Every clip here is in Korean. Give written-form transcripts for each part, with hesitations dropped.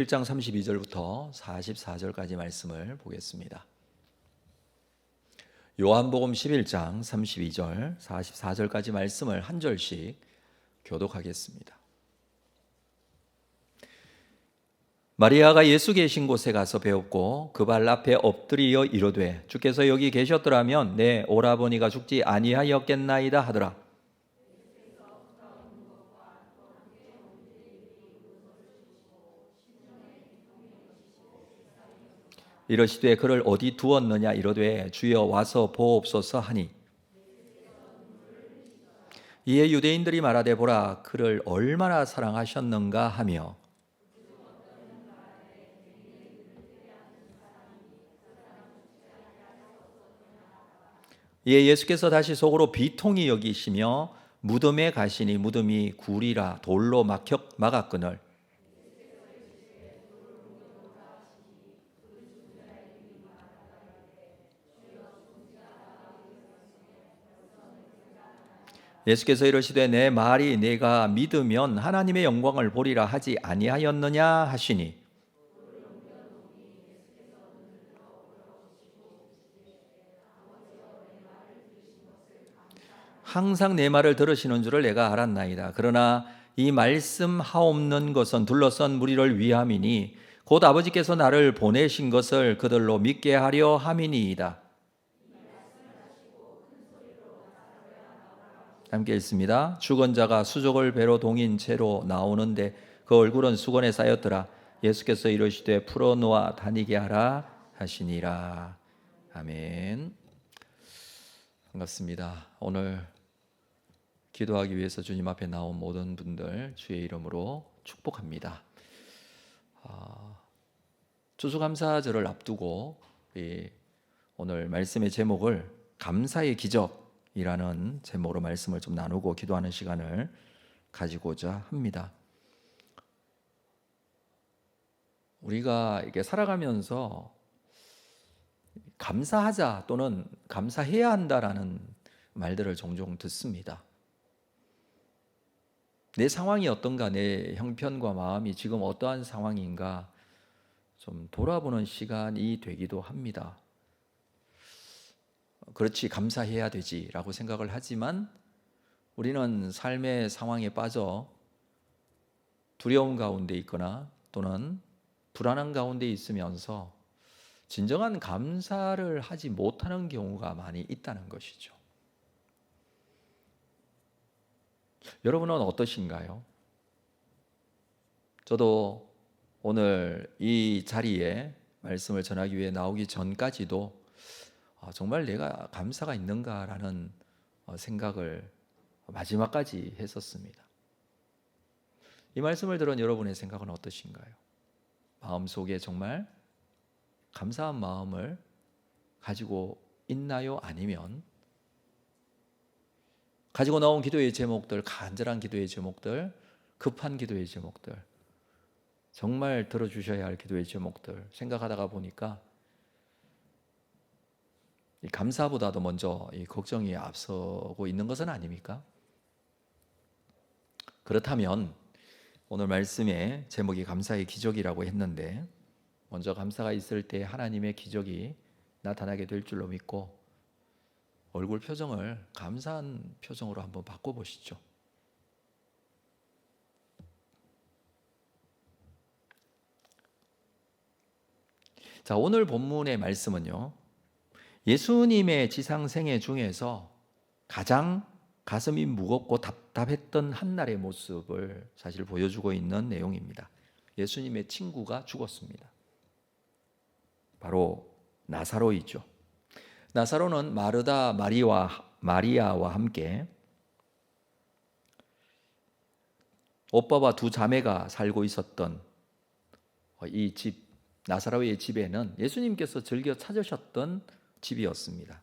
1장 32절부터 44절까지 말씀을 보겠습니다. 요한복음 11장 32절 44절까지 말씀을 한 절씩 교독하겠습니다. 마리아가 예수 계신 곳에 가서 배웠고 그 발 앞에 엎드리어 이르되 주께서 여기 계셨더라면 내 오라버니가 죽지 아니하였겠나이다 하더라. 이르시되 그를 어디 두었느냐 이르되 주여 와서 보옵소서 하니 이에 유대인들이 말하되 보라 그를 얼마나 사랑하셨는가 하며 이에 예수께서 다시 속으로 비통히 여기시며 무덤에 가시니 무덤이 굴이라 돌로 막았거늘 예수께서 이르시되 내 말이 네가 믿으면 하나님의 영광을 보리라 하지 아니하였느냐 하시니 항상 내 말을 들으시는 줄을 내가 알았나이다. 그러나 이 말씀 하옵는 것은 둘러선 무리를 위함이니 곧 아버지께서 나를 보내신 것을 그들로 믿게 하려 함이니이다. 함께 읽습니다. 죽은 자가 수족을 배로 동인 채로 나오는데 그 얼굴은 수건에 쌓였더라. 예수께서 이르시되 풀어놓아 다니게 하라 하시니라. 아멘. 반갑습니다. 오늘 기도하기 위해서 주님 앞에 나온 모든 분들 주의 이름으로 축복합니다. 추수감사절을 앞두고 오늘 말씀의 제목을 감사의 기적이라는 제목으로 말씀을 좀 나누고 기도하는 시간을 가지고자 합니다. 우리가 이렇게 살아가면서 감사하자 또는 감사해야 한다라는 말들을 종종 듣습니다. 내 상황이 어떤가, 내 형편과 마음이 지금 어떠한 상황인가 좀 돌아보는 시간이 되기도 합니다. 그렇지, 감사해야 되지라고 생각을 하지만 우리는 삶의 상황에 빠져 두려움 가운데 있거나 또는 불안한 가운데 있으면서 진정한 감사를 하지 못하는 경우가 많이 있다는 것이죠. 여러분은 어떠신가요? 저도 오늘 이 자리에 말씀을 전하기 위해 나오기 전까지도 정말 내가 감사가 있는가라는 생각을 마지막까지 했었습니다. 이 말씀을 들은 여러분의 생각은 어떠신가요? 마음속에 정말 감사한 마음을 가지고 있나요? 아니면 가지고 나온 기도의 제목들, 간절한 기도의 제목들, 급한 기도의 제목들, 정말 들어주셔야 할 기도의 제목들 생각하다가 보니까 이 감사보다도 먼저 이 걱정이 앞서고 있는 것은 아닙니까? 그렇다면 오늘 말씀의 제목이 감사의 기적이라고 했는데 먼저 감사가 있을 때 하나님의 기적이 나타나게 될 줄로 믿고 얼굴 표정을 감사한 표정으로 한번 바꿔보시죠. 자, 오늘 본문의 말씀은요, 예수님의 지상생애 중에서 가장 가슴이 무겁고 답답했던 한날의 모습을 사실 보여주고 있는 내용입니다. 예수님의 친구가 죽었습니다. 바로 나사로이죠. 나사로는 마르다, 마리아와 함께 오빠와 두 자매가 살고 있었던 이 집, 나사로의 집에는 예수님께서 즐겨 찾으셨던 집이었습니다.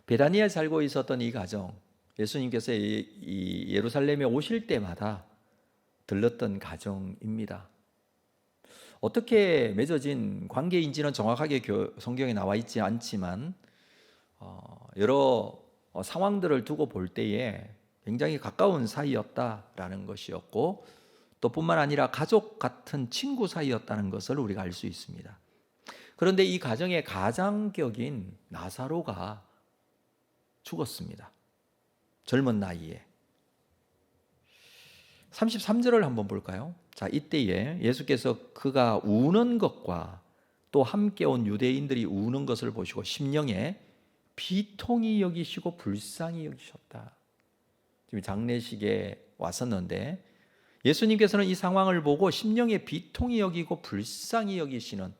베다니에 살고 있었던 이 가정, 예수님께서 이 예루살렘에 오실 때마다 들렀던 가정입니다. 어떻게 맺어진 관계인지는 정확하게 성경에 나와 있지 않지만 여러 상황들을 두고 볼 때에 굉장히 가까운 사이였다라는 것이었고 또 뿐만 아니라 가족 같은 친구 사이였다는 것을 우리가 알 수 있습니다. 그런데 이 가정의 가장격인 나사로가 죽었습니다. 젊은 나이에. 33절을 한번 볼까요? 자, 이때에 예수께서 그가 우는 것과 또 함께 온 유대인들이 우는 것을 보시고 심령에 비통히 여기시고 불쌍히 여기셨다. 지금 장례식에 왔었는데 예수님께서는 이 상황을 보고 심령에 비통히 여기고 불쌍히 여기시는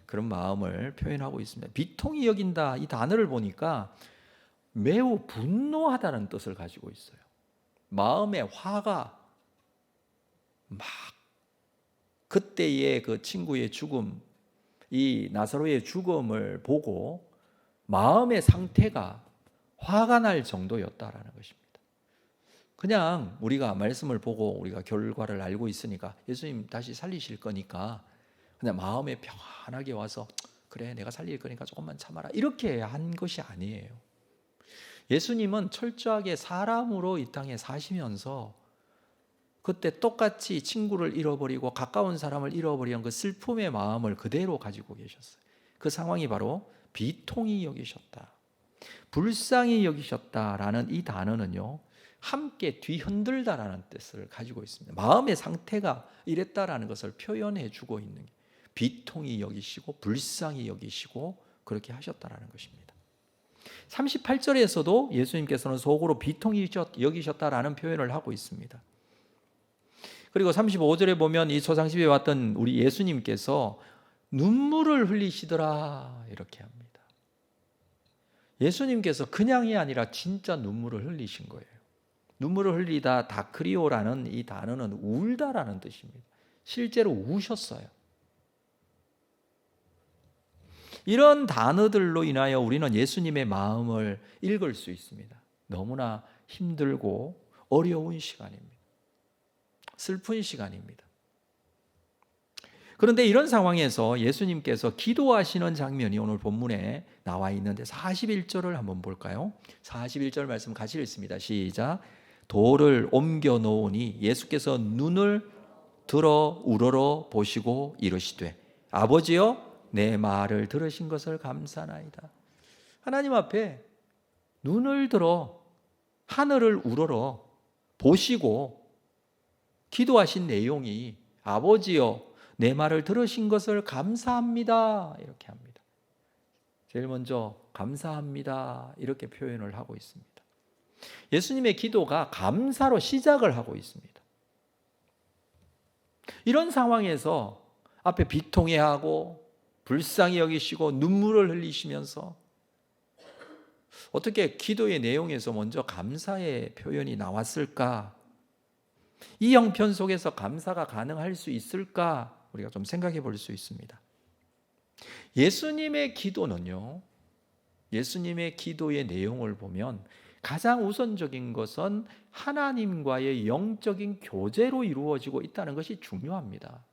그런 마음을 표현하고 있습니다. 비통히 여긴다, 이 단어를 보니까 매우 분노하다는 뜻을 가지고 있어요. 마음의 화가 막 그때의 그 친구의 죽음, 이 나사로의 죽음을 보고 마음의 상태가 화가 날 정도였다라는 것입니다. 그냥 우리가 말씀을 보고 우리가 결과를 알고 있으니까 예수님 다시 살리실 거니까 그냥 마음에 평안하게 와서 그래 내가 살릴 거니까 조금만 참아라 이렇게 한 것이 아니에요. 예수님은 철저하게 사람으로 이 땅에 사시면서 그때 똑같이 친구를 잃어버리고 가까운 사람을 잃어버린 그 슬픔의 마음을 그대로 가지고 계셨어요. 그 상황이 바로 비통히 여기셨다, 불쌍히 여기셨다라는 이 단어는요, 함께 뒤흔들다라는 뜻을 가지고 있습니다. 마음의 상태가 이랬다라는 것을 표현해 주고 있는 게 비통히 여기시고 불쌍히 여기시고 그렇게 하셨다라는 것입니다. 38절에서도 예수님께서는 속으로 비통히 여기셨다라는 표현을 하고 있습니다. 그리고 35절에 보면 이 초상집에 왔던 우리 예수님께서 눈물을 흘리시더라 이렇게 합니다. 예수님께서 그냥이 아니라 진짜 눈물을 흘리신 거예요. 눈물을 흘리다, 다크리오라는 이 단어는 울다라는 뜻입니다. 실제로 우셨어요. 이런 단어들로 인하여 우리는 예수님의 마음을 읽을 수 있습니다. 너무나 힘들고 어려운 시간입니다. 슬픈 시간입니다. 그런데 이런 상황에서 예수님께서 기도하시는 장면이 오늘 본문에 나와 있는데 41절을 한번 볼까요? 41절 말씀 같이 읽습니다. 시작. 돌을 옮겨 놓으니 예수께서 눈을 들어 우러러 보시고 이르시되 아버지여 내 말을 들으신 것을 감사나이다. 하나님 앞에 눈을 들어 하늘을 우러러 보시고 기도하신 내용이 아버지여 내 말을 들으신 것을 감사합니다 이렇게 합니다. 제일 먼저 감사합니다 이렇게 표현을 하고 있습니다. 예수님의 기도가 감사로 시작을 하고 있습니다. 이런 상황에서 앞에 비통해하고 불쌍히 여기시고 눈물을 흘리시면서 어떻게 기도의 내용에서 먼저 감사의 표현이 나왔을까? 이 형편 속에서 감사가 가능할 수 있을까? 우리가 좀 생각해 볼 수 있습니다. 예수님의 기도는요, 예수님의 기도의 내용을 보면 가장 우선적인 것은 하나님과의 영적인 교제로 이루어지고 있다는 것이 중요합니다.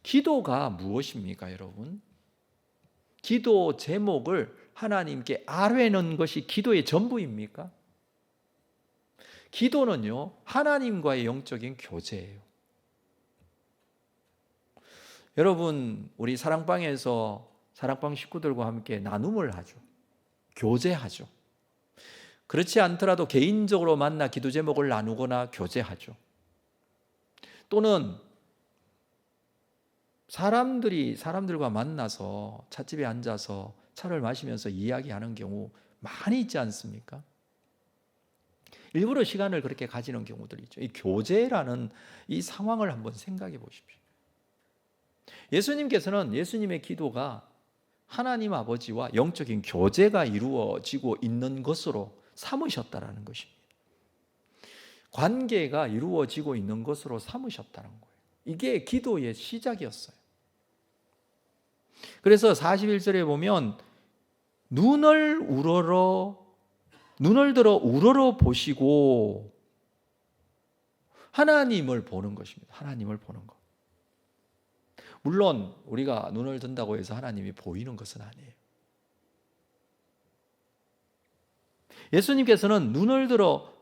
기도가 무엇입니까, 여러분? 기도 제목을 하나님께 아뢰는 것이 기도의 전부입니까? 기도는요, 하나님과의 영적인 교제예요. 여러분, 우리 사랑방에서 사랑방 식구들과 함께 나눔을 하죠. 교제하죠. 그렇지 않더라도 개인적으로 만나 기도 제목을 나누거나 교제하죠. 또는 사람들과 만나서 찻집에 앉아서 차를 마시면서 이야기하는 경우 많이 있지 않습니까? 일부러 시간을 그렇게 가지는 경우들이 있죠. 이 교제라는 이 상황을 한번 생각해 보십시오. 예수님께서는 예수님의 기도가 하나님 아버지와 영적인 교제가 이루어지고 있는 것으로 삼으셨다라는 것입니다. 관계가 이루어지고 있는 것으로 삼으셨다는 거예요. 이게 기도의 시작이었어요. 그래서 41절에 보면 눈을 들어 우러러 보시고 하나님을 보는 것입니다. 하나님을 보는 것. 물론 우리가 눈을 든다고 해서 하나님이 보이는 것은 아니에요. 예수님께서는 눈을 들어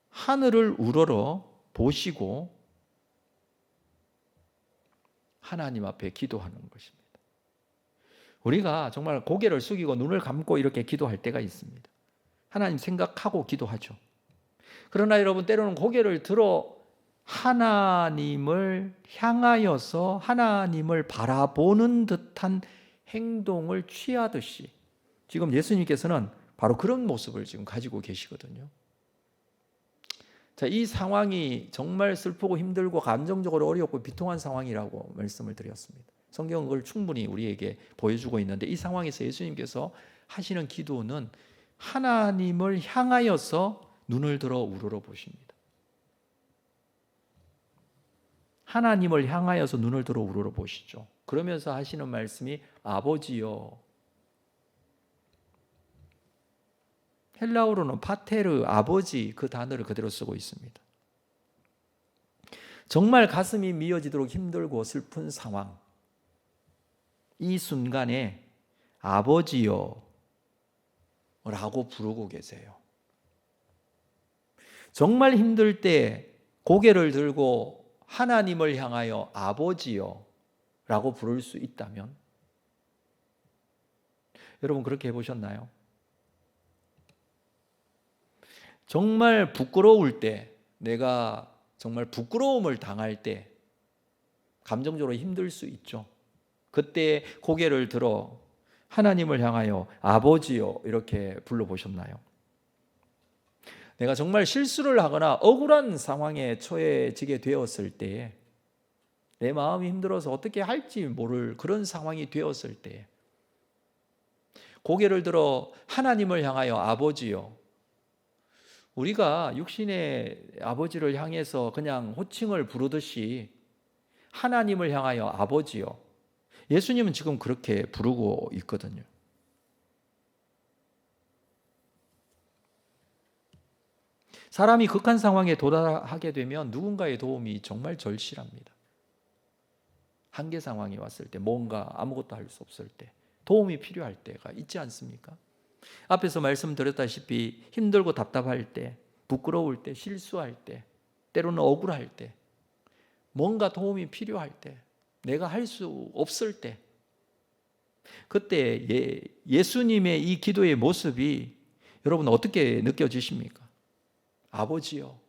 하늘을 우러러 보시고 하나님 앞에 기도하는 것입니다. 우리가 정말 고개를 숙이고 눈을 감고 이렇게 기도할 때가 있습니다. 하나님 생각하고 기도하죠. 그러나 여러분, 때로는 고개를 들어 하나님을 향하여서 하나님을 바라보는 듯한 행동을 취하듯이 지금 예수님께서는 바로 그런 모습을 지금 가지고 계시거든요. 자, 이 상황이 정말 슬프고 힘들고 감정적으로 어렵고 비통한 상황이라고 말씀을 드렸습니다. 성경은 그걸 충분히 우리에게 보여주고 있는데, 이 상황에서 예수님께서 하시는 기도는 하나님을 향하여서 눈을 들어 우러러 보십니다. 하나님을 향하여서 눈을 들어 우러러 보시죠. 그러면서 하시는 말씀이 아버지여. 헬라어로는 파테르, 아버지, 그 단어를 그대로 쓰고 있습니다. 정말 가슴이 미어지도록 힘들고 슬픈 상황, 이 순간에 아버지여 라고 부르고 계세요. 정말 힘들 때 고개를 들고 하나님을 향하여 아버지여 라고 부를 수 있다면, 여러분 그렇게 해보셨나요? 정말 부끄러울 때, 내가 정말 부끄러움을 당할 때 감정적으로 힘들 수 있죠. 그때 고개를 들어 하나님을 향하여 아버지여 이렇게 불러보셨나요? 내가 정말 실수를 하거나 억울한 상황에 처해지게 되었을 때에, 내 마음이 힘들어서 어떻게 할지 모를 그런 상황이 되었을 때에 고개를 들어 하나님을 향하여 아버지여, 우리가 육신의 아버지를 향해서 그냥 호칭을 부르듯이 하나님을 향하여 아버지여, 예수님은 지금 그렇게 부르고 있거든요. 사람이 극한 상황에 도달하게 되면 누군가의 도움이 정말 절실합니다. 한계 상황이 왔을 때, 뭔가 아무것도 할 수 없을 때 도움이 필요할 때가 있지 않습니까? 앞에서 말씀드렸다시피 힘들고 답답할 때, 부끄러울 때, 실수할 때, 때로는 억울할 때, 뭔가 도움이 필요할 때, 내가 할 수 없을 때, 그때 예수님의 이 기도의 모습이 여러분 어떻게 느껴지십니까? 아버지요.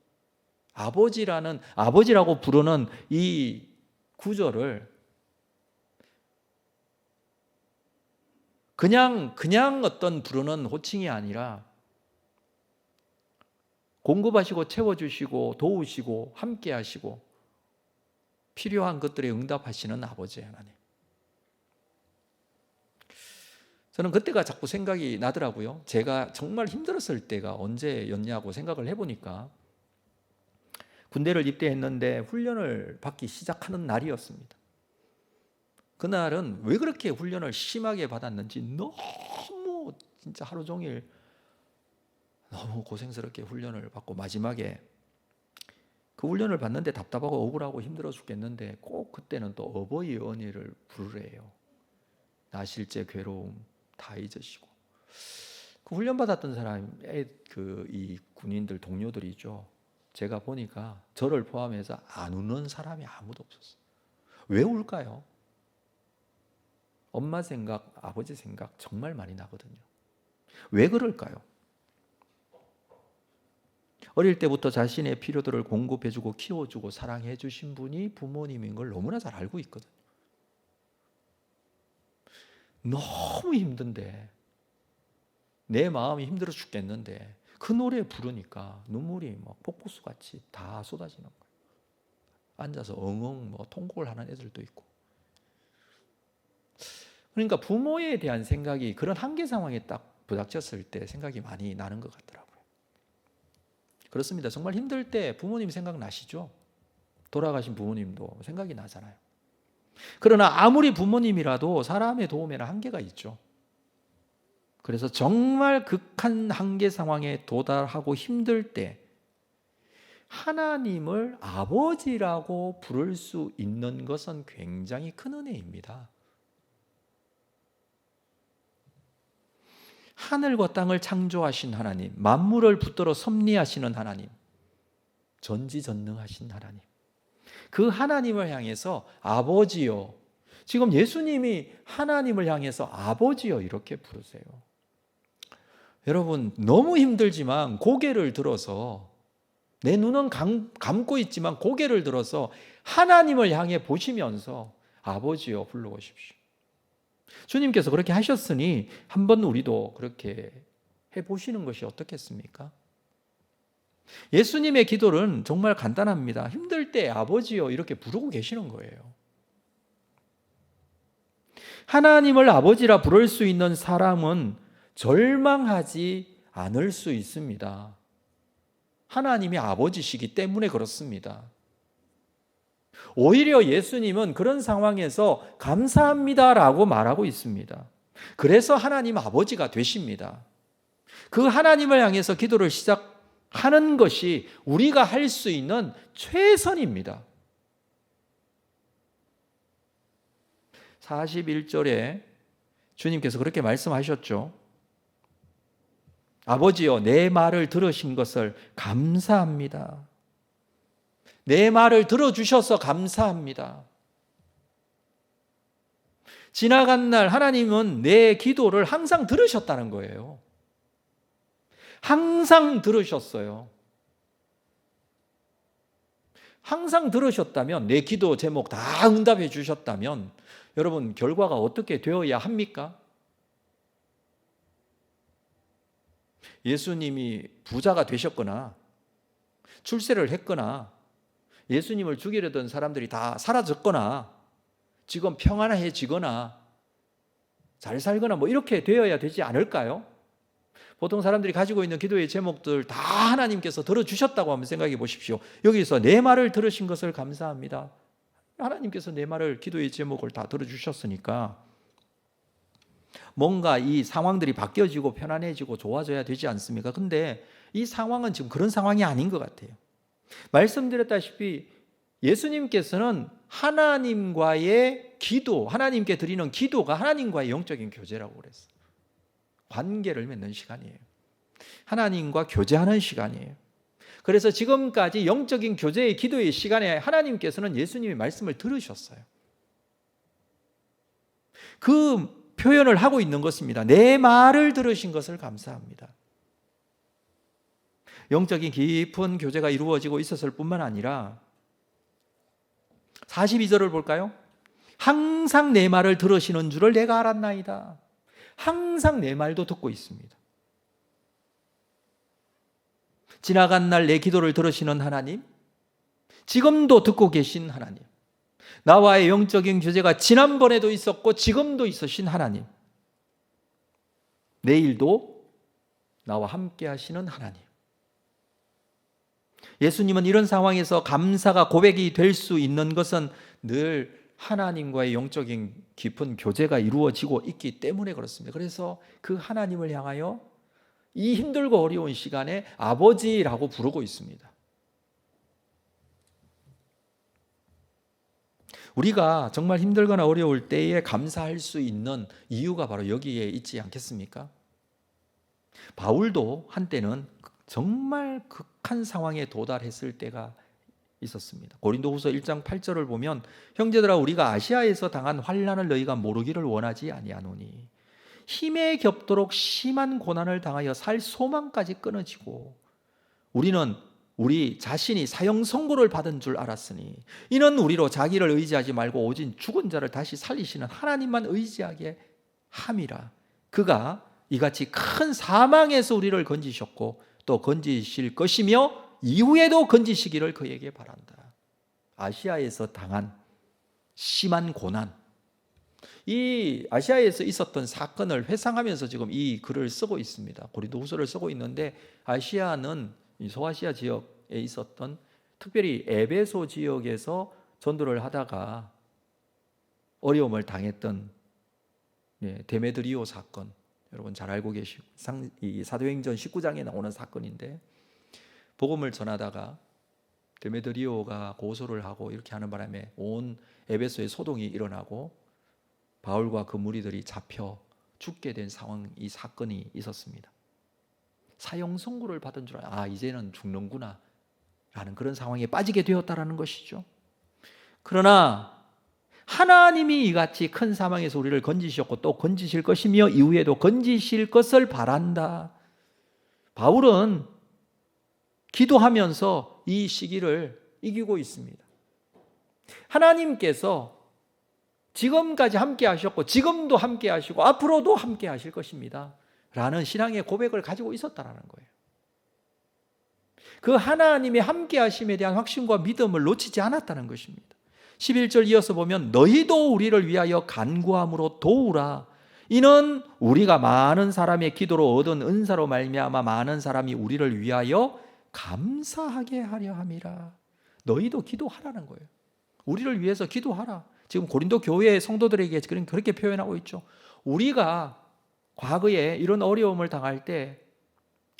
아버지라고 부르는 이 구절을 그냥 어떤 부르는 호칭이 아니라 공급하시고 채워주시고 도우시고 함께 하시고 필요한 것들에 응답하시는 아버지 하나님. 저는 그때가 자꾸 생각이 나더라고요. 제가 정말 힘들었을 때가 언제였냐고 생각을 해보니까 군대를 입대했는데 훈련을 받기 시작하는 날이었습니다. 그날은 왜 그렇게 훈련을 심하게 받았는지 너무 진짜 하루 종일 너무 고생스럽게 훈련을 받고, 마지막에 그 훈련을 받는데 답답하고 억울하고 힘들어 죽겠는데 꼭 그때는 또 어버이의 은혜를 부르래요. 나실제 괴로움 다 잊으시고. 그 훈련 받았던 사람의 이 군인들 동료들이죠. 제가 보니까 저를 포함해서 안 우는 사람이 아무도 없었어요. 왜 울까요? 엄마 생각, 아버지 생각 정말 많이 나거든요. 왜 그럴까요? 어릴 때부터 자신의 필요들을 공급해주고 키워주고 사랑해주신 분이 부모님인 걸 너무나 잘 알고 있거든요. 너무 힘든데, 내 마음이 힘들어 죽겠는데 그 노래 부르니까 눈물이 막 폭포수같이 다 쏟아지는 거예요. 앉아서 엉엉 통곡을 하는 애들도 있고. 그러니까 부모에 대한 생각이 그런 한계 상황에 딱 부닥쳤을 때 생각이 많이 나는 것 같더라고요. 그렇습니다. 정말 힘들 때 부모님 생각나시죠? 돌아가신 부모님도 생각이 나잖아요. 그러나 아무리 부모님이라도 사람의 도움에는 한계가 있죠. 그래서 정말 극한 한계 상황에 도달하고 힘들 때 하나님을 아버지라고 부를 수 있는 것은 굉장히 큰 은혜입니다. 하늘과 땅을 창조하신 하나님, 만물을 붙들어 섭리하시는 하나님, 전지전능하신 하나님, 그 하나님을 향해서 아버지요. 지금 예수님이 하나님을 향해서 아버지요 이렇게 부르세요. 여러분, 너무 힘들지만 고개를 들어서, 내 눈은 감고 있지만 고개를 들어서 하나님을 향해 보시면서 아버지요 불러보십시오. 주님께서 그렇게 하셨으니 한번 우리도 그렇게 해보시는 것이 어떻겠습니까? 예수님의 기도는 정말 간단합니다. 힘들 때 아버지요 이렇게 부르고 계시는 거예요. 하나님을 아버지라 부를 수 있는 사람은 절망하지 않을 수 있습니다. 하나님이 아버지시기 때문에 그렇습니다. 오히려 예수님은 그런 상황에서 감사합니다라고 말하고 있습니다. 그래서 하나님 아버지가 되십니다. 그 하나님을 향해서 기도를 시작하는 것이 우리가 할 수 있는 최선입니다. 41절에 주님께서 그렇게 말씀하셨죠. 아버지여, 내 말을 들으신 것을 감사합니다. 내 말을 들어주셔서 감사합니다. 지나간 날 하나님은 내 기도를 항상 들으셨다는 거예요. 항상 들으셨어요. 항상 들으셨다면, 내 기도 제목 다 응답해 주셨다면 여러분, 결과가 어떻게 되어야 합니까? 예수님이 부자가 되셨거나 출세를 했거나 예수님을 죽이려던 사람들이 다 사라졌거나 지금 평안해지거나 잘 살거나 뭐 이렇게 되어야 되지 않을까요? 보통 사람들이 가지고 있는 기도의 제목들 다 하나님께서 들어주셨다고 한번 생각해 보십시오. 여기서 내 말을 들으신 것을 감사합니다. 하나님께서 내 말을, 기도의 제목을 다 들어주셨으니까 뭔가 이 상황들이 바뀌어지고 편안해지고 좋아져야 되지 않습니까? 근데 이 상황은 지금 그런 상황이 아닌 것 같아요. 말씀드렸다시피 예수님께서는 하나님과의 기도, 하나님께 드리는 기도가 하나님과의 영적인 교제라고 그랬어요. 관계를 맺는 시간이에요. 하나님과 교제하는 시간이에요. 그래서 지금까지 영적인 교제의 기도의 시간에 하나님께서는 예수님의 말씀을 들으셨어요. 그 표현을 하고 있는 것입니다. 내 말을 들으신 것을 감사합니다. 영적인 깊은 교제가 이루어지고 있었을 뿐만 아니라 42절을 볼까요? 항상 내 말을 들으시는 줄을 내가 알았나이다. 항상 내 말도 듣고 있습니다. 지나간 날 내 기도를 들으시는 하나님, 지금도 듣고 계신 하나님, 나와의 영적인 교제가 지난번에도 있었고 지금도 있으신 하나님, 내일도 나와 함께 하시는 하나님. 예수님은 이런 상황에서 감사가 고백이 될 수 있는 것은 늘 하나님과의 영적인 깊은 교제가 이루어지고 있기 때문에 그렇습니다. 그래서 그 하나님을 향하여 이 힘들고 어려운 시간에 아버지라고 부르고 있습니다. 우리가 정말 힘들거나 어려울 때에 감사할 수 있는 이유가 바로 여기에 있지 않겠습니까? 바울도 한때는 정말 극한 상황에 도달했을 때가 있었습니다. 고린도후서 1장 8절을 보면 형제들아 우리가 아시아에서 당한 환난을 너희가 모르기를 원하지 아니하노니 힘에 겹도록 심한 고난을 당하여 살 소망까지 끊어지고 우리는 우리 자신이 사형 선고를 받은 줄 알았으니 이는 우리로 자기를 의지하지 말고 오직 죽은 자를 다시 살리시는 하나님만 의지하게 함이라. 그가 이같이 큰 사망에서 우리를 건지셨고 또 건지실 것이며 이후에도 건지시기를 그에게 바란다. 아시아에서 당한 심한 고난, 이 아시아에서 있었던 사건을 회상하면서 지금 이 글을 쓰고 있습니다. 고린도후서를 쓰고 있는데 아시아는 소아시아 지역에 있었던 특별히 에베소 지역에서 전도를 하다가 어려움을 당했던 데메드리오 사건, 여러분 잘 알고 계시고 사도행전 19장에 나오는 사건인데 복음을 전하다가 데메드리오가 고소를 하고 이렇게 하는 바람에 온 에베소에 소동이 일어나고 바울과 그 무리들이 잡혀 죽게 된 상황, 이 사건이 있었습니다. 사형 선고를 받은 줄 이제는 죽는구나 그런 상황에 빠지게 되었다라는 것이죠. 그러나 하나님이 이같이 큰 사망에서 우리를 건지셨고 또 건지실 것이며 이후에도 건지실 것을 바란다. 바울은 기도하면서 이 시기를 이기고 있습니다. 하나님께서 지금까지 함께 하셨고 지금도 함께 하시고 앞으로도 함께 하실 것입니다 라는 신앙의 고백을 가지고 있었다는 거예요. 그 하나님의 함께 하심에 대한 확신과 믿음을 놓치지 않았다는 것입니다. 11절 이어서 보면 너희도 우리를 위하여 간구함으로 도우라. 이는 우리가 많은 사람의 기도로 얻은 은사로 말미암아 많은 사람이 우리를 위하여 감사하게 하려 함이라. 너희도 기도하라는 거예요. 우리를 위해서 기도하라. 지금 고린도 교회의 성도들에게 그렇게 표현하고 있죠. 우리가 과거에 이런 어려움을 당할 때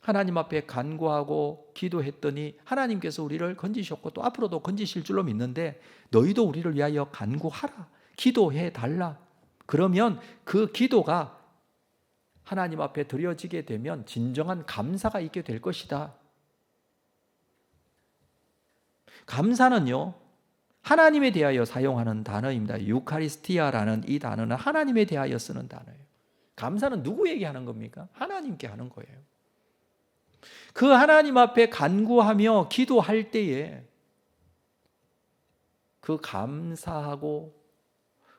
하나님 앞에 간구하고 기도했더니 하나님께서 우리를 건지셨고 또 앞으로도 건지실 줄로 믿는데 너희도 우리를 위하여 간구하라. 기도해 달라. 그러면 그 기도가 하나님 앞에 드려지게 되면 진정한 감사가 있게 될 것이다. 감사는요, 하나님에 대하여 사용하는 단어입니다. 유카리스티아라는 이 단어는 하나님에 대하여 쓰는 단어예요. 감사는 누구에게 하는 겁니까? 하나님께 하는 거예요. 그 하나님 앞에 간구하며 기도할 때에 그 감사하고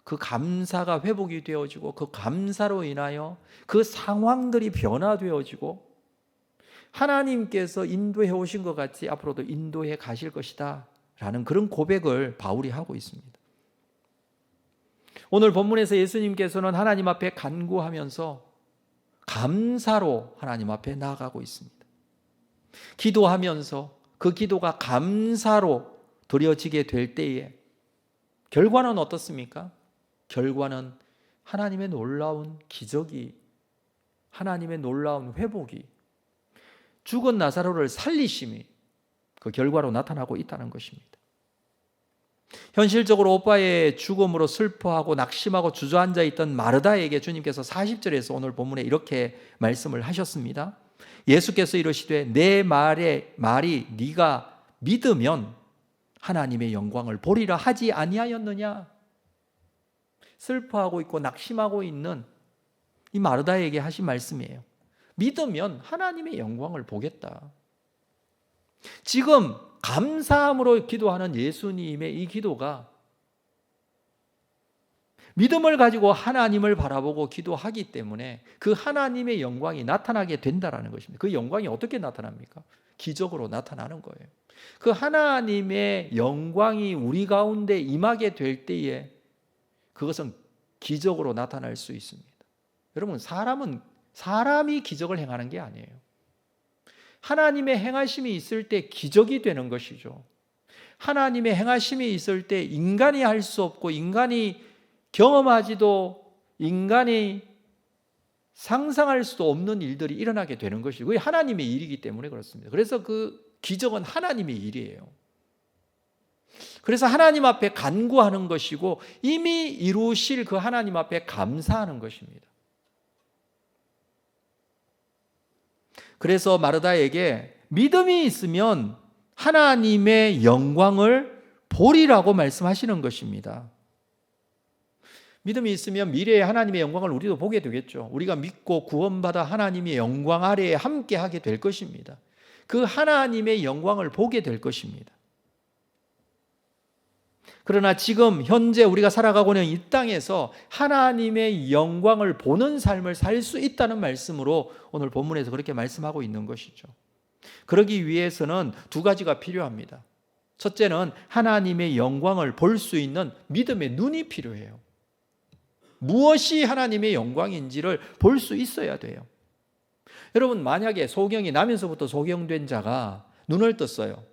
그 감사가 회복이 되어지고 그 감사로 인하여 그 상황들이 변화되어지고 하나님께서 인도해 오신 것 같이 앞으로도 인도해 가실 것이다 라는 그런 고백을 바울이 하고 있습니다. 오늘 본문에서 예수님께서는 하나님 앞에 간구하면서 감사로 하나님 앞에 나아가고 있습니다. 기도하면서 그 기도가 감사로 드려지게 될 때에 결과는 어떻습니까? 결과는 하나님의 놀라운 기적이, 하나님의 놀라운 회복이, 죽은 나사로를 살리심이 그 결과로 나타나고 있다는 것입니다. 현실적으로 오빠의 죽음으로 슬퍼하고 낙심하고 주저앉아 있던 마르다에게 주님께서 40절에서 오늘 본문에 이렇게 말씀을 하셨습니다. 예수께서 이르시되 내 말이 네가 믿으면 하나님의 영광을 보리라 하지 아니하였느냐. 슬퍼하고 있고 낙심하고 있는 이 마르다에게 하신 말씀이에요. 믿으면 하나님의 영광을 보겠다. 지금 감사함으로 기도하는 예수님의 이 기도가 믿음을 가지고 하나님을 바라보고 기도하기 때문에 그 하나님의 영광이 나타나게 된다는 것입니다. 그 영광이 어떻게 나타납니까? 기적으로 나타나는 거예요. 그 하나님의 영광이 우리 가운데 임하게 될 때에 그것은 기적으로 나타날 수 있습니다. 여러분, 사람이 기적을 행하는 게 아니에요. 하나님의 행하심이 있을 때 기적이 되는 것이죠. 하나님의 행하심이 있을 때 인간이 할 수 없고 인간이 경험하지도 인간이 상상할 수도 없는 일들이 일어나게 되는 것이고 그게 하나님의 일이기 때문에 그렇습니다. 그래서 그 기적은 하나님의 일이에요. 그래서 하나님 앞에 간구하는 것이고 이미 이루실 그 하나님 앞에 감사하는 것입니다. 그래서 마르다에게 믿음이 있으면 하나님의 영광을 보리라고 말씀하시는 것입니다. 믿음이 있으면 미래의 하나님의 영광을 우리도 보게 되겠죠. 우리가 믿고 구원받아 하나님의 영광 아래에 함께 하게 될 것입니다. 그 하나님의 영광을 보게 될 것입니다. 그러나 지금 현재 우리가 살아가고 있는 이 땅에서 하나님의 영광을 보는 삶을 살 수 있다는 말씀으로 오늘 본문에서 그렇게 말씀하고 있는 것이죠. 그러기 위해서는 두 가지가 필요합니다. 첫째는 하나님의 영광을 볼 수 있는 믿음의 눈이 필요해요. 무엇이 하나님의 영광인지를 볼 수 있어야 돼요. 여러분, 만약에 소경이 나면서부터 소경된 자가 눈을 떴어요.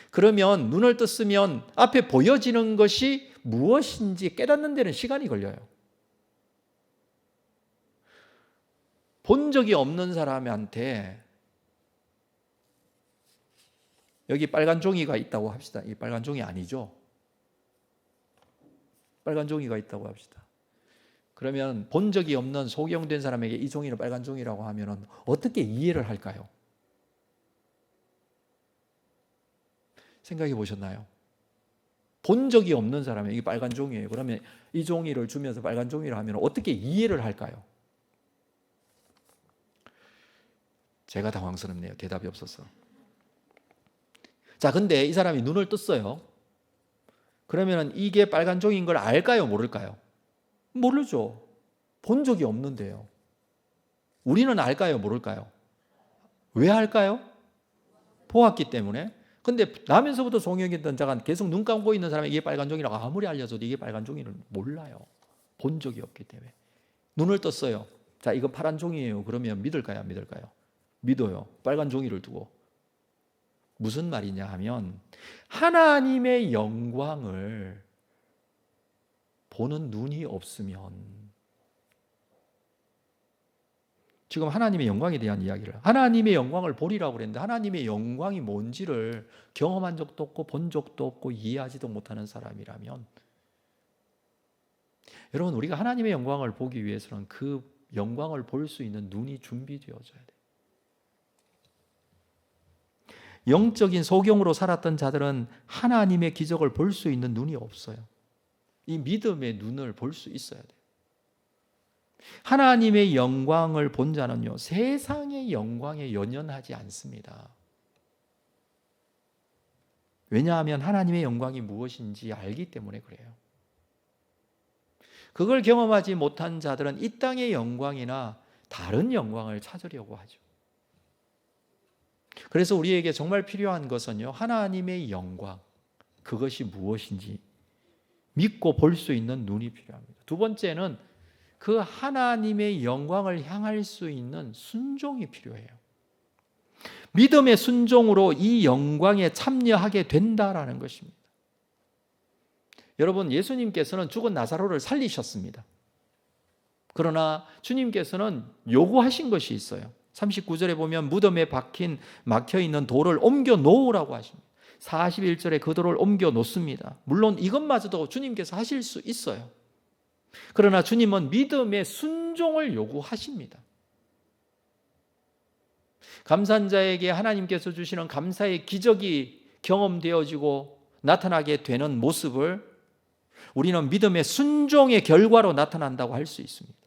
그러면 눈을 떴으면 앞에 보여지는 것이 무엇인지 깨닫는 데는 시간이 걸려요. 본 적이 없는 사람한테 여기 빨간 종이가 있다고 합시다. 이 빨간 종이 아니죠. 빨간 종이가 있다고 합시다. 그러면 본 적이 없는 소경된 사람에게 이 종이를 빨간 종이라고 하면 어떻게 이해를 할까요? 생각해 보셨나요? 본 적이 없는 사람이, 이 빨간 종이에요. 그러면 이 종이를 주면서 빨간 종이를 하면 어떻게 이해를 할까요? 제가 당황스럽네요. 대답이 없어서. 자, 근데 이 사람이 눈을 떴어요. 그러면 이게 빨간 종이인 걸 알까요? 모를까요? 모르죠. 본 적이 없는데요. 우리는 알까요? 모를까요? 왜 알까요? 보았기 때문에. 근데 나면서부터 종이었던 자가 계속 눈 감고 있는 사람이 이게 빨간 종이라고 아무리 알려줘도 이게 빨간 종이는 몰라요. 본 적이 없기 때문에. 눈을 떴어요. 자, 이거 파란 종이에요. 그러면 믿을까요? 안 믿을까요? 믿어요. 빨간 종이를 두고. 무슨 말이냐 하면 하나님의 영광을 보는 눈이 없으면, 지금 하나님의 영광에 대한 이야기를, 하나님의 영광을 보리라고 그랬는데 하나님의 영광이 뭔지를 경험한 적도 없고 본 적도 없고 이해하지도 못하는 사람이라면, 여러분, 우리가 하나님의 영광을 보기 위해서는 그 영광을 볼 수 있는 눈이 준비되어져야 돼요. 영적인 소경으로 살았던 자들은 하나님의 기적을 볼 수 있는 눈이 없어요. 이 믿음의 눈을 볼 수 있어야 돼요. 하나님의 영광을 본 자는요, 세상의 영광에 연연하지 않습니다. 왜냐하면 하나님의 영광이 무엇인지 알기 때문에 그래요. 그걸 경험하지 못한 자들은 이 땅의 영광이나 다른 영광을 찾으려고 하죠. 그래서 우리에게 정말 필요한 것은요, 하나님의 영광, 그것이 무엇인지 믿고 볼 수 있는 눈이 필요합니다. 두 번째는 그 하나님의 영광을 향할 수 있는 순종이 필요해요. 믿음의 순종으로 이 영광에 참여하게 된다라는 것입니다. 여러분, 예수님께서는 죽은 나사로를 살리셨습니다. 그러나 주님께서는 요구하신 것이 있어요. 39절에 보면 무덤에 막혀 있는 돌을 옮겨 놓으라고 하십니다. 41절에 그 돌을 옮겨 놓습니다. 물론 이것마저도 주님께서 하실 수 있어요. 그러나 주님은 믿음의 순종을 요구하십니다. 감사한 자에게 하나님께서 주시는 감사의 기적이 경험되어지고 나타나게 되는 모습을 우리는 믿음의 순종의 결과로 나타난다고 할 수 있습니다.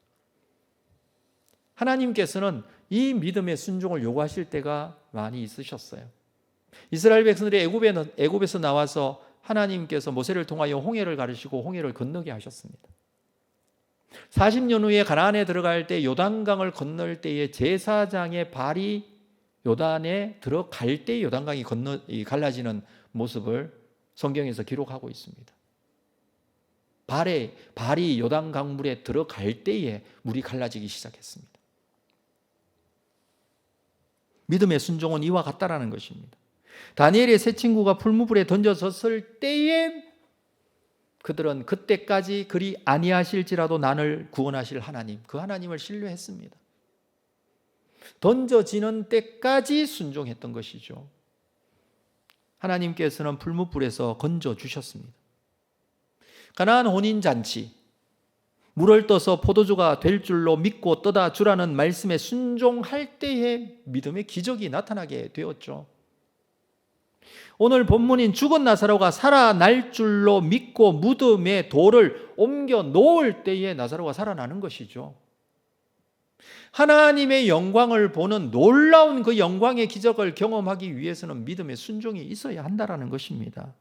하나님께서는 이 믿음의 순종을 요구하실 때가 많이 있으셨어요. 이스라엘 백성들이 애굽에서 나와서 하나님께서 모세를 통하여 홍해를 가르시고 홍해를 건너게 하셨습니다. 40년 후에 가나안에 들어갈 때 요단강을 건널 때에 제사장의 발이 요단에 들어갈 때 요단강이 갈라지는 모습을 성경에서 기록하고 있습니다. 발이 요단강 물에 들어갈 때에 물이 갈라지기 시작했습니다. 믿음의 순종은 이와 같다라는 것입니다. 다니엘의 세 친구가 풀무불에 던져졌을 때에 그들은 그때까지 그리 아니하실지라도 나를 구원하실 하나님, 그 하나님을 신뢰했습니다. 던져지는 때까지 순종했던 것이죠. 하나님께서는 풀무불에서 건져주셨습니다. 가나안 혼인잔치, 물을 떠서 포도주가 될 줄로 믿고 떠다 주라는 말씀에 순종할 때에 믿음의 기적이 나타나게 되었죠. 오늘 본문인 죽은 나사로가 살아날 줄로 믿고 무덤에 돌을 옮겨 놓을 때에 나사로가 살아나는 것이죠. 하나님의 영광을 보는 놀라운 그 영광의 기적을 경험하기 위해서는 믿음의 순종이 있어야 한다는 것입니다.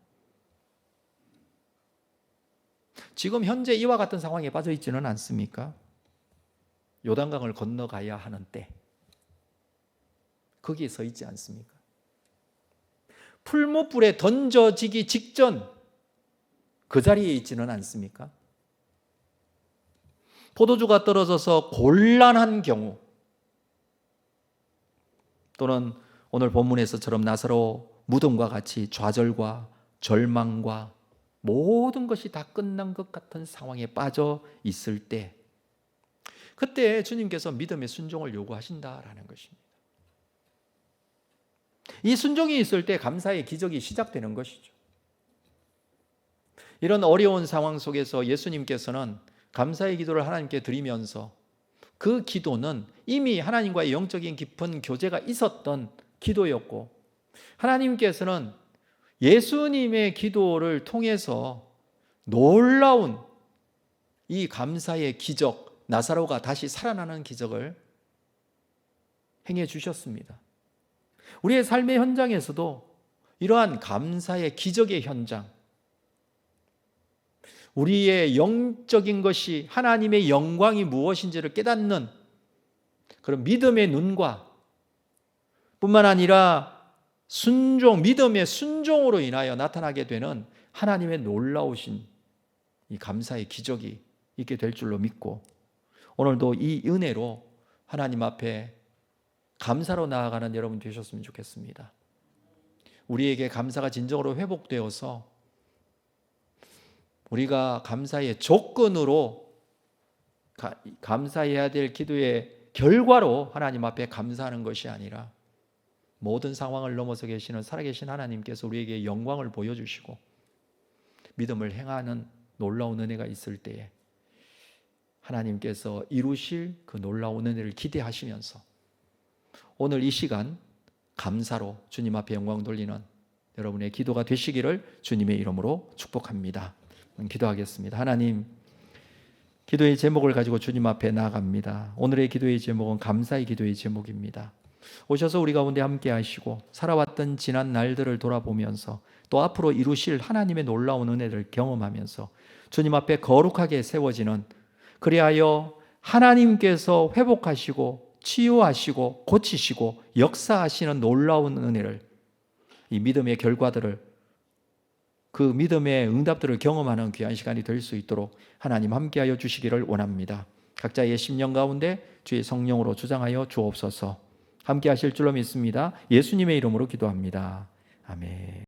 지금 현재 이와 같은 상황에 빠져 있지는 않습니까? 요단강을 건너가야 하는 때 거기에 서 있지 않습니까? 풀무불에 던져지기 직전 그 자리에 있지는 않습니까? 포도주가 떨어져서 곤란한 경우, 또는 오늘 본문에서처럼 나사로 무덤과 같이 좌절과 절망과 모든 것이 다 끝난 것 같은 상황에 빠져 있을 때, 그때 주님께서 믿음의 순종을 요구하신다라는 것입니다. 이 순종이 있을 때 감사의 기적이 시작되는 것이죠. 이런 어려운 상황 속에서 예수님께서는 감사의 기도를 하나님께 드리면서 그 기도는 이미 하나님과의 영적인 깊은 교제가 있었던 기도였고, 하나님께서는 예수님의 기도를 통해서 놀라운 이 감사의 기적, 나사로가 다시 살아나는 기적을 행해 주셨습니다. 우리의 삶의 현장에서도 이러한 감사의 기적의 현장, 우리의 영적인 것이 하나님의 영광이 무엇인지를 깨닫는 그런 믿음의 눈과 뿐만 아니라 믿음의 순종으로 인하여 나타나게 되는 하나님의 놀라우신 이 감사의 기적이 있게 될 줄로 믿고, 오늘도 이 은혜로 하나님 앞에 감사로 나아가는 여러분 되셨으면 좋겠습니다. 우리에게 감사가 진정으로 회복되어서 우리가 감사의 조건으로, 감사해야 될 기도의 결과로 하나님 앞에 감사하는 것이 아니라 모든 상황을 넘어서 계시는 살아계신 하나님께서 우리에게 영광을 보여주시고 믿음을 행하는 놀라운 은혜가 있을 때에 하나님께서 이루실 그 놀라운 은혜를 기대하시면서 오늘 이 시간 감사로 주님 앞에 영광 돌리는 여러분의 기도가 되시기를 주님의 이름으로 축복합니다. 기도하겠습니다. 하나님, 기도의 제목을 가지고 주님 앞에 나아갑니다. 오늘의 기도의 제목은 감사의 기도의 제목입니다. 오셔서 우리 가운데 함께 하시고 살아왔던 지난 날들을 돌아보면서 또 앞으로 이루실 하나님의 놀라운 은혜를 경험하면서 주님 앞에 거룩하게 세워지는, 그리하여 하나님께서 회복하시고 치유하시고 고치시고 역사하시는 놀라운 은혜를, 이 믿음의 결과들을, 그 믿음의 응답들을 경험하는 귀한 시간이 될 수 있도록 하나님 함께하여 주시기를 원합니다. 각자의 심령 가운데 주의 성령으로 주장하여 주옵소서. 함께 하실 줄로 믿습니다. 예수님의 이름으로 기도합니다. 아멘.